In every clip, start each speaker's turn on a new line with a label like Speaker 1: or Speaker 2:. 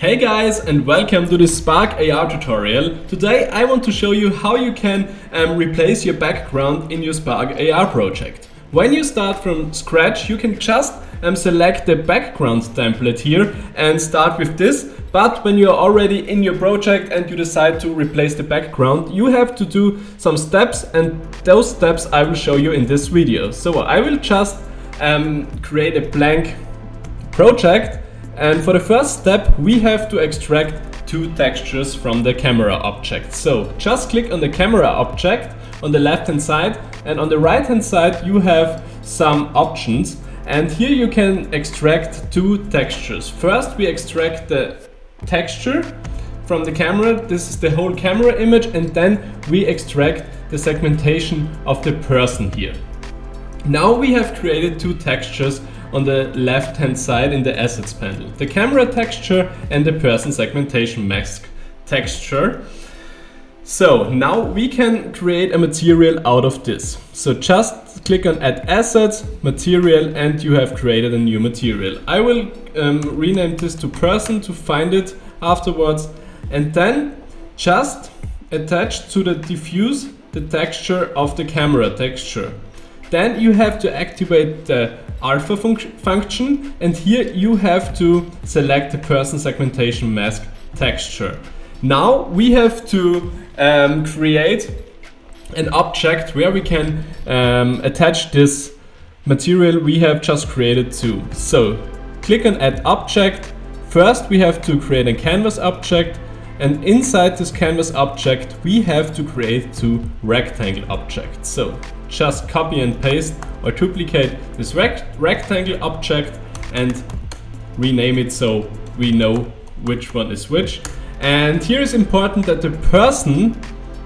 Speaker 1: Hey guys, and welcome to the Spark AR tutorial. Today I want to show you how you can replace your background in your Spark AR project. When you start from scratch, you can just select the background template here and start with this. But when you're already in your project and you decide to replace the background, you have to do some steps, and those steps I will show you in this video. So I will just create a blank project. And for the first step, we have to extract two textures from the camera object. So just click on the camera object on the left hand side, and on the right hand side you have some options, and here you can extract two textures. First we extract the texture from the camera, this is the whole camera image, and then we extract the segmentation of the person here. Now we have created two textures on the left hand side in the assets panel, the camera texture and the person segmentation mask texture. So now we can create a material out of this. So just click on add assets, material, and you have created a new material. I will rename this to person to find it afterwards, and then just attach to the diffuse the texture of the camera texture. Then you have to activate the alpha function, and here you have to select the person segmentation mask texture. Now we have to create an object where we can attach this material we have just created to. So click on add object. First we have to create a canvas object, and inside this canvas object we have to create two rectangle objects. So just copy and paste or duplicate this rectangle object and rename it so we know which one is which. And here is important that the person,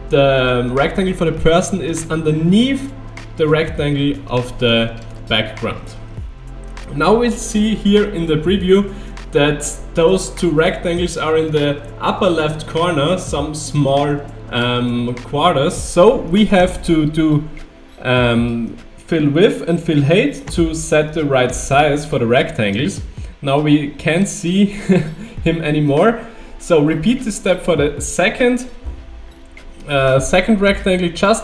Speaker 1: the rectangle for the person, is underneath the rectangle of the background. Now we'll see here in the preview that those two rectangles are in the upper left corner, some small quarters. So we have to do fill width and fill height to set the right size for the rectangles. Now we can't see him anymore. So repeat this step for the second rectangle. Just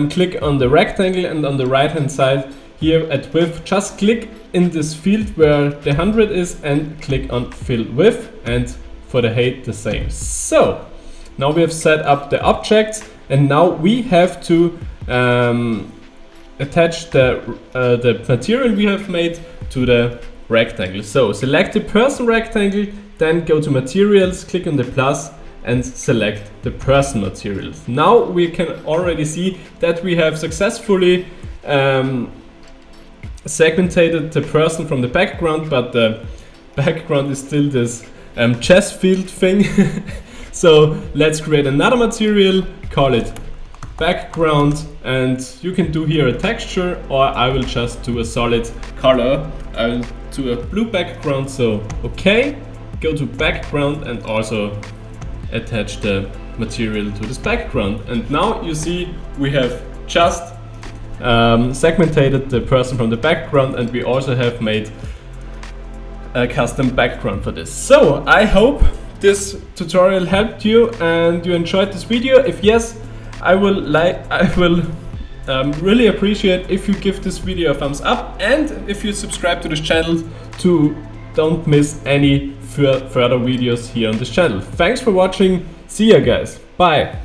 Speaker 1: click on the rectangle, and on the right hand side here at width, just click in this field where the 100 is and click on fill width, and for the height the same. So now we have set up the objects, and now we have to attach the material we have made to the rectangle. So select the person rectangle, then go to materials, click on the plus and select the person materials. Now we can already see that we have successfully segmented the person from the background, but the background is still this chess field thing. So let's create another material, call it background, and you can do here a texture, or I will just do a solid color. I will do a blue background. So okay, go to background and also attach the material to this background. And now you see we have just segmented the person from the background, and we also have made a custom background for this. So I hope this tutorial helped you and you enjoyed this video. If yes, I will really appreciate if you give this video a thumbs up, and if you subscribe to this channel to don't miss any further videos here on this channel. Thanks for watching. See ya guys. Bye.